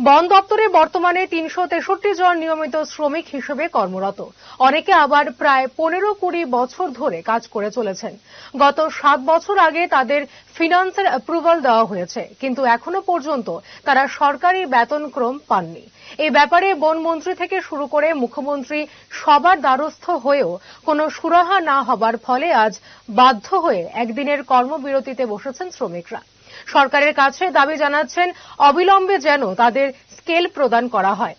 বন দপ্তরে বর্তমানে ৩৬৩ জন নিয়মিত শ্রমিক হিসেবে কর্মরত। অনেকে আবার প্রায় ১৫-২০ বছর ধরে কাজ করে চলেছেন। গত ৭ বছর আগে তাদের ফিন্যান্সের অ্যাপ্রুভাল দেওয়া হয়েছে, কিন্তু এখনো পর্যন্ত তারা সরকারি বেতনক্রম পাননি। এই ব্যাপারে বনমন্ত্রী থেকে শুরু করে মুখ্যমন্ত্রী সবার দ্বারস্থ হয়েও কোনো সুরাহা না হবার ফলে আজ বাধ্য হয়ে একদিনের কর্মবিরতিতে বসেছেন শ্রমিকরা। সরকারের কাছে দাবি জানাচ্ছেন অবিলম্বে যেন তাদের স্কেল প্রদান করা হয়।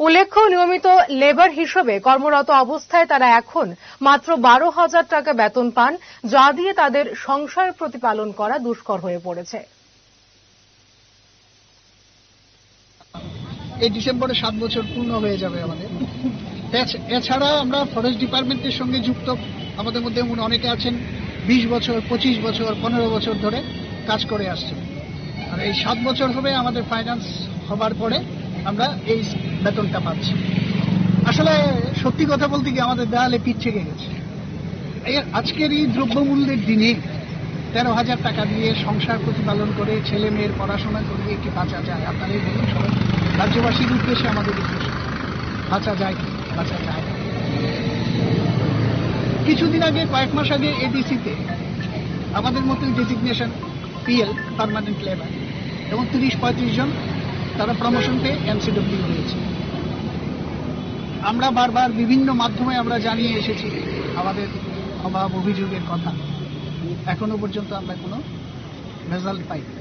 উল্লেখ্য, নিয়মিত লেবার হিসেবে কর্মরত অবস্থায় তারা এখন মাত্র ১২,০০০ টাকা বেতন পান, যা দিয়ে তাদের সংসার প্রতিপালন করা দুষ্কর হয়ে পড়েছে। এই ডিসেম্বরে 7 বছর পূর্ণ হয়ে যাবে আমাদের। এছাড়া আমরা ফরেস্ট ডিপার্টমেন্টের সঙ্গে যুক্ত, আমাদের মধ্যে অনেকে আছেন 20 বছর, 25 বছর, 15 বছর ধরে কাজ করে আসছে। আর এই 7 বছর হবে আমাদের ফাইন্যান্স হবার পরে আমরা এই বেতনটা পাচ্ছি। আসলে সত্যি কথা বলতে কি আমাদের দেয়ালে পিঠ থেকে গেছে। আজকের এই দ্রব্যমূল্যের দিনে 13,000 টাকা দিয়ে সংসার প্রতিপালন করে ছেলে মেয়ের পড়াশোনা করিয়ে কি বাঁচা যায়? আপনারাই বলুন সবাই। রাজ্যবাসীর উদ্দেশ্যে আমাদের উদ্দেশ্য, বাঁচা যায় কি? বাঁচা যায়। কিছুদিন আগে, কয়েক মাস আগে এডিসিতে আমাদের মতোই ডেজিগনেশন পিএল, পার্মানেন্ট লেবার, এবং 30-35 জন তারা প্রমোশন পেয়ে এমসিডব্লিউ হয়েছে। আমরা বারবার বিভিন্ন মাধ্যমে আমরা জানিয়ে এসেছি আমাদের অভাব অভিযোগের কথা। এখনো পর্যন্ত আমরা কোনো রেজাল্ট পাইনি।